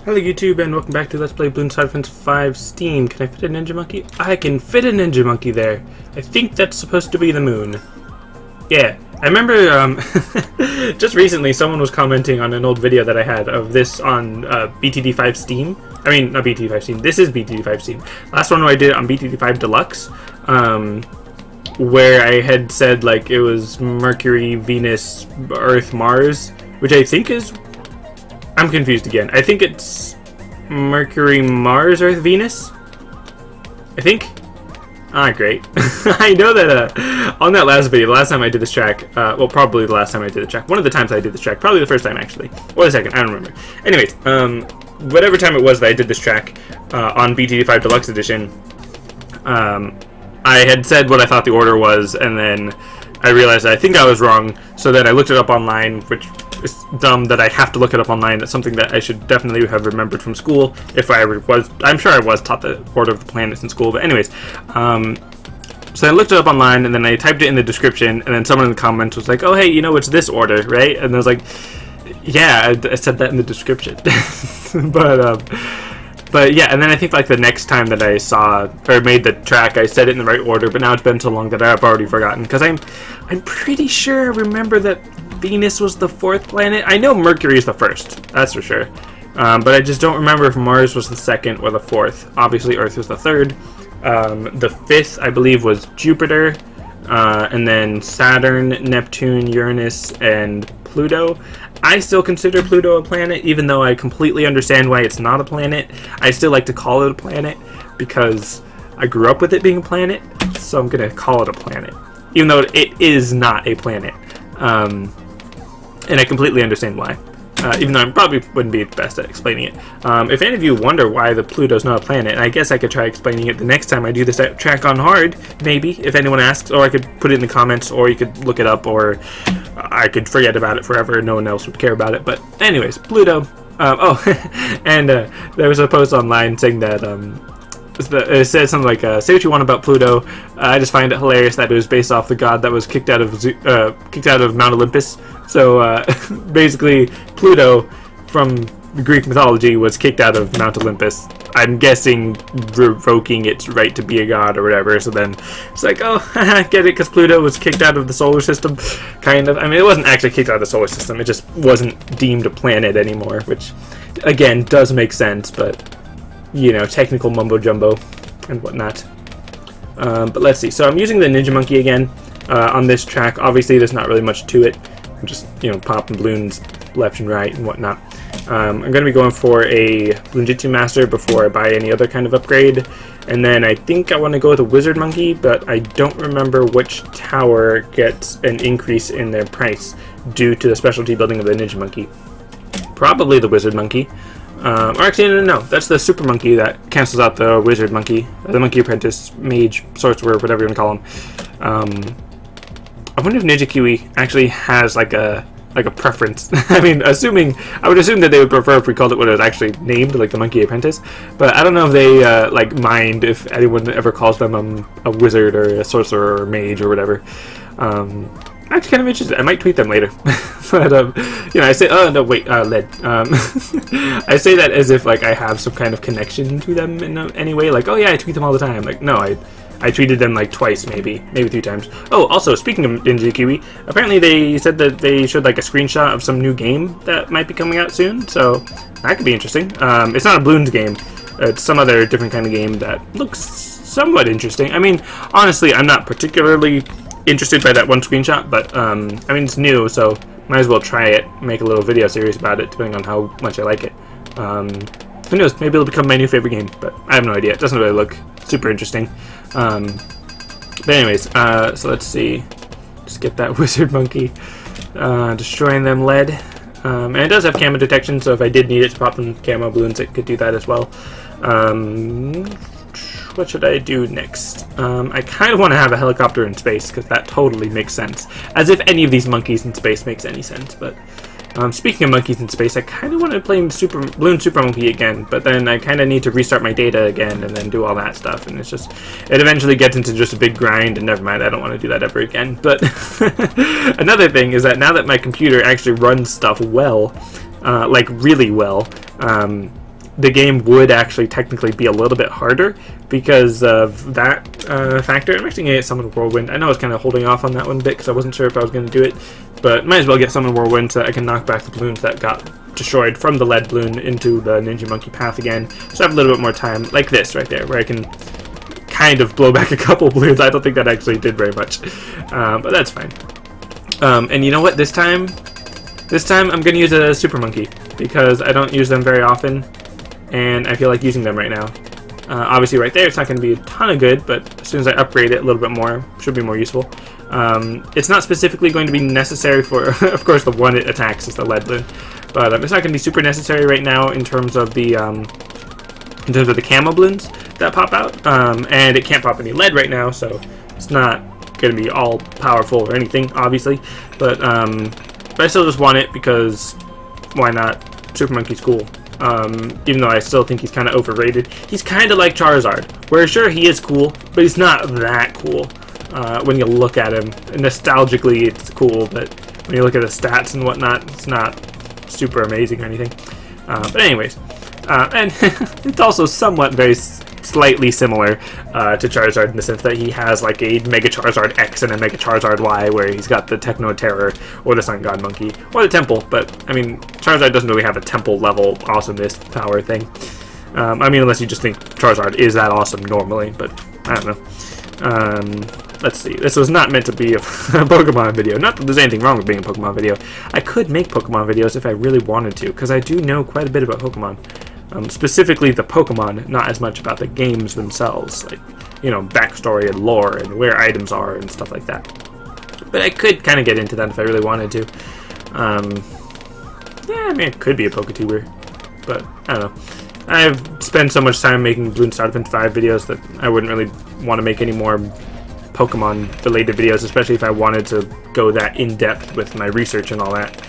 Hello YouTube and welcome back to Let's Play Bloons Defense 5 Steam. Can I fit a ninja monkey? I can fit a ninja monkey there. I think that's supposed to be the moon. Yeah, I remember just recently someone was commenting on an old video that I had of this on BTD5 Steam. I mean, not BTD5 Steam, this is BTD5 Steam. Last one I did on BTD5 Deluxe, where I had said like it was Mercury, Venus, Earth, Mars, which I think is... I'm confused again. I think it's Mercury, Mars, Earth, Venus? I think? Ah, great. I know that on that last video, the last time I did this track, well, probably the last time I did the track, one of the times I did this track, probably the first time actually, or the second, I don't remember. Anyways, whatever time it was that I did this track on BTD5 Deluxe Edition, I had said what I thought the order was, and then I realized I think I was wrong, so then I looked it up online, which is dumb that I have to look it up online. That's something that I should definitely have remembered from school, if I ever was. I'm sure I was taught the order of the planets in school, but anyways, so I looked it up online, and then I typed it in the description, and then someone in the comments was like, oh hey, you know it's this order, right? And I was like, yeah, I said that in the description. But yeah, and then I think like the next time that I saw or made the track, I said it in the right order. But now it's been so long that I've already forgotten. Because I'm pretty sure I remember that Venus was the fourth planet. I know Mercury is the first, that's for sure. But I just don't remember if Mars was the second or the fourth. Obviously, Earth was the third. The fifth, I believe, was Jupiter, and then Saturn, Neptune, Uranus, and Pluto. I still consider Pluto a planet, even though I completely understand why it's not a planet. I still like to call it a planet because I grew up with it being a planet, so I'm going to call it a planet, even though it is not a planet. And I completely understand why, even though I probably wouldn't be the best at explaining it. If any of you wonder why the Pluto's not a planet, I guess I could try explaining it the next time I do this track on hard, maybe, if anyone asks, or I could put it in the comments, or you could look it up, or I could forget about it forever, no one else would care about it. But anyways, Pluto. And there was a post online saying that it said something like, say what you want about Pluto, I just find it hilarious that it was based off the god that was kicked out of Mount Olympus. So basically Pluto from Greek mythology was kicked out of Mount Olympus, I'm guessing revoking its right to be a god or whatever. So then it's like, oh, I get it, because Pluto was kicked out of the solar system, kind of. I mean, it wasn't actually kicked out of the solar system, it just wasn't deemed a planet anymore, which again does make sense, but you know, technical mumbo jumbo and whatnot. But let's see. So I'm using the ninja monkey again on this track. Obviously, there's not really much to it. I'm just, you know, popping balloons left and right and whatnot. I'm going to be going for a Bloonjitsu Master before I buy any other kind of upgrade. And then I think I want to go with a Wizard Monkey, but I don't remember which tower gets an increase in their price due to the specialty building of the Ninja Monkey. Probably the Wizard Monkey. Or actually, no, that's the Super Monkey that cancels out the Wizard Monkey. The Monkey Apprentice, Mage, Sorcerer, whatever you want to call him. I wonder if Ninja Kiwi actually has like a preference. I mean, I would assume that they would prefer if we called it what it was actually named, like the Monkey Apprentice. But I don't know if they like mind if anyone ever calls them a wizard or a sorcerer or mage or whatever. I'm actually kind of interested. I might tweet them later. But you know, I say, oh no, wait, lead. I say that as if like I have some kind of connection to them in any way. Like, oh yeah, I tweet them all the time. Like, no, I tweeted them like twice, maybe 3 times. Oh, also, speaking of Ninja Kiwi, apparently they said that they showed like a screenshot of some new game that might be coming out soon, so that could be interesting. It's not a Bloons game, it's some other different kind of game that looks somewhat interesting. I mean, honestly, I'm not particularly interested by that one screenshot, but I mean, it's new, so might as well try it, make a little video series about it, depending on how much I like it. Who knows, maybe it'll become my new favorite game, but I have no idea. It doesn't really look super interesting. But anyways, so let's see. Just get that Wizard Monkey. Destroying them lead. And it does have camo detection, so if I did need it to pop some camo balloons, it could do that as well. What should I do next? I kind of want to have a helicopter in space, because that totally makes sense. As if any of these monkeys in space makes any sense, but... speaking of monkeys in space, I kind of want to play Bloons Super Monkey again, but then I kind of need to restart my data again and then do all that stuff, and it's just, it eventually gets into just a big grind, and never mind, I don't want to do that ever again. But another thing is that now that my computer actually runs stuff well, like really well, the game would actually technically be a little bit harder because of that factor. I'm actually going to get Summon Whirlwind. I know I was kind of holding off on that one a bit because I wasn't sure if I was going to do it, but might as well get Summon Whirlwind so that I can knock back the balloons that got destroyed from the lead balloon into the Ninja Monkey path again. So I have a little bit more time, like this right there, where I can kind of blow back a couple balloons. I don't think that actually did very much, but that's fine. And you know what? This time I'm going to use a Super Monkey because I don't use them very often, and I feel like using them right now. Obviously right there it's not going to be a ton of good, but as soon as I upgrade it a little bit more, it should be more useful. It's not specifically going to be necessary for, of course the one it attacks is the lead balloon, but it's not going to be super necessary right now in terms of the camo balloons that pop out, and it can't pop any lead right now, so it's not going to be all powerful or anything, obviously, but I still just want it because why not? Super Monkey's cool. Even though I still think he's kind of overrated. He's kind of like Charizard, where sure he is cool, but he's not that cool. When you look at him, nostalgically it's cool, but when you look at the stats and whatnot, it's not super amazing or anything. But anyways, and it's also somewhat very slightly similar to Charizard in the sense that he has like a Mega Charizard X and a Mega Charizard Y, where he's got the Techno Terror or the Sun God Monkey or the Temple. But I mean, Charizard doesn't really have a Temple level awesomeness power thing. I mean, unless you just think Charizard is that awesome normally, but I don't know. Let's see. This was not meant to be a Pokemon video. Not that there's anything wrong with being a Pokemon video. I could make Pokemon videos if I really wanted to, because I do know quite a bit about Pokemon. Specifically the Pokemon, not as much about the games themselves, like, you know, backstory and lore and where items are and stuff like that. But I could kind of get into that if I really wanted to. Yeah, I mean, it could be a Poketuber, but I don't know. I've spent so much time making Bloons Star Defense 5 videos that I wouldn't really want to make any more Pokemon-related videos, especially if I wanted to go that in-depth with my research and all that.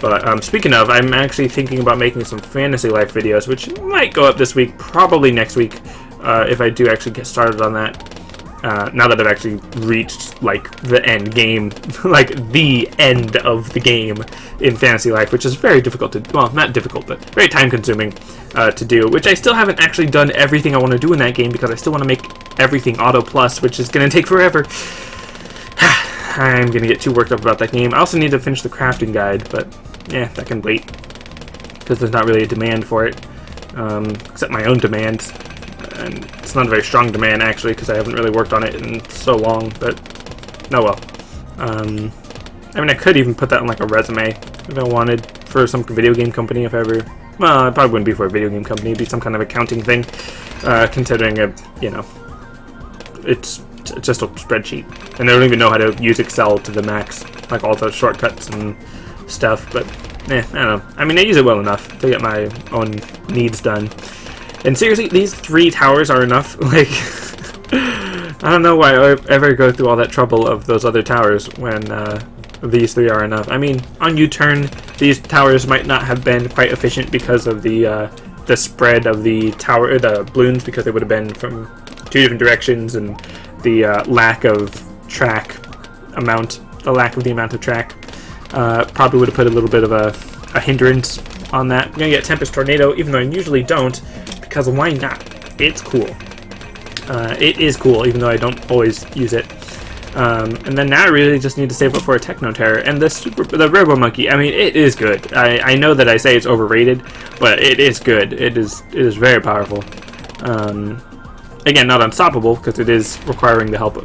But speaking of, I'm actually thinking about making some Fantasy Life videos, which might go up this week, probably next week, if I do actually get started on that. Now that I've actually reached, like, the end game, like, the end of the game in Fantasy Life, which is very difficult to, well, not difficult, but very time-consuming to do, which I still haven't actually done everything I want to do in that game, because I still want to make everything Auto Plus, which is going to take forever. I'm going to get too worked up about that game. I also need to finish the crafting guide, but yeah, that can wait, because there's not really a demand for it, except my own demand, and it's not a very strong demand, actually, because I haven't really worked on it in so long, but no well. I mean, I could even put that on, like, a resume, if I wanted, for some video game company, if ever. Well, it probably wouldn't be for a video game company, it'd be some kind of accounting thing, considering, you know, it's just a spreadsheet, and they don't even know how to use Excel to the max, like all the shortcuts and stuff, but I don't know. I mean, I use it well enough to get my own needs done. And seriously, these 3 towers are enough. Like, I don't know why I ever go through all that trouble of those other towers when these 3 are enough. I mean, on U-turn, these towers might not have been quite efficient because of the spread of the tower, the balloons, because they would have been from 2 different directions, and the lack of track amount, the amount of track. Probably would have put a little bit of a hindrance on that. I'm going to get Tempest Tornado, even though I usually don't, because why not? It's cool. It is cool, even though I don't always use it. And then now I really just need to save up for a Techno Terror. And the Robo Monkey, I mean, it is good. I know that I say it's overrated, but it is good. It is very powerful. Again, not unstoppable, because it is requiring the help,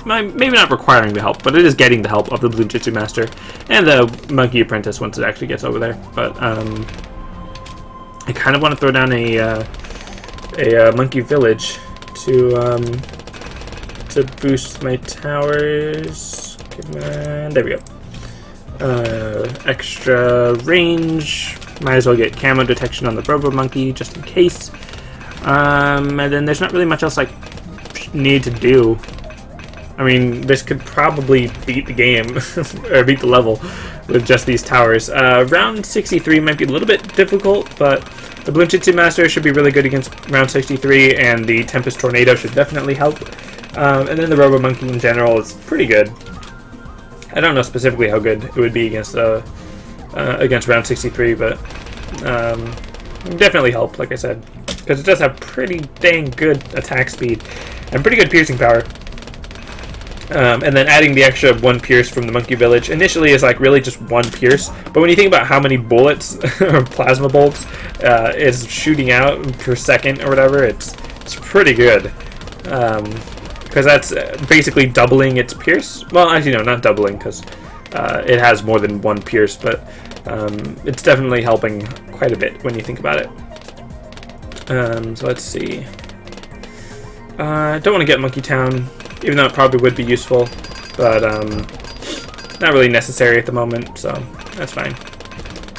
maybe not requiring the help, but it is getting the help of the Blue Jitsu Master and the Monkey Apprentice once it actually gets over there. But I kind of want to throw down a Monkey Village to boost my towers. There we go. Extra range. Might as well get camo detection on the Robo Monkey just in case. And then there's not really much else I need to do. I mean, this could probably beat the game, or beat the level, with just these towers. Round 63 might be a little bit difficult, but the Blue Jitsu Master should be really good against round 63, and the Tempest Tornado should definitely help. And then the Robo Monkey in general is pretty good. I don't know specifically how good it would be against round 63, but definitely help, like I said, because it does have pretty dang good attack speed and pretty good piercing power. And then adding the extra 1 pierce from the monkey village initially is like really just 1 pierce, but when you think about how many bullets or plasma bolts is shooting out per second or whatever, it's pretty good. Because that's basically doubling its pierce. Well, actually no, not doubling, because it has more than 1 pierce, but it's definitely helping quite a bit when you think about it. So let's see. I don't want to get Monkey Town, even though it probably would be useful, but not really necessary at the moment, so that's fine.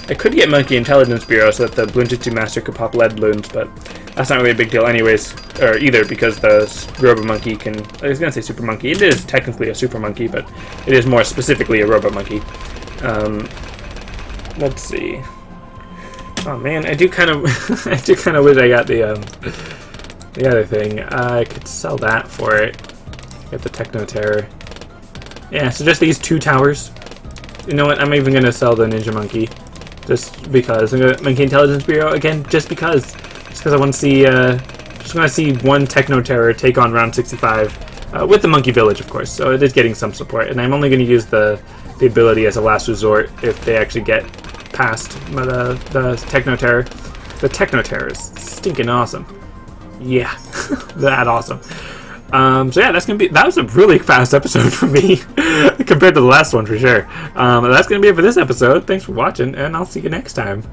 I could get Monkey Intelligence Bureau so that the Bloonjitsu Master could pop lead balloons, but that's not really a big deal anyways, or either, because the Robo Monkey can... I was going to say Super Monkey. It is technically a Super Monkey, but it is more specifically a Robo Monkey. Let's see. Oh man, I do kind of I do kind of wish I got the other thing. I could sell that for it. Get the Techno Terror. Yeah, so just these 2 towers. You know what? I'm even gonna sell the Ninja Monkey, just because. I'm gonna Monkey Intelligence Bureau again, just because. Just because I want to see. Just want to see 1 Techno Terror take on round 65 with the Monkey Village, of course. So it is getting some support, and I'm only going to use the ability as a last resort if they actually get past the Techno Terror. The Techno Terror is stinking awesome. Yeah, that awesome. So yeah, that was a really fast episode for me compared to the last one for sure. That's gonna be it for this episode. Thanks for watching, and I'll see you next time.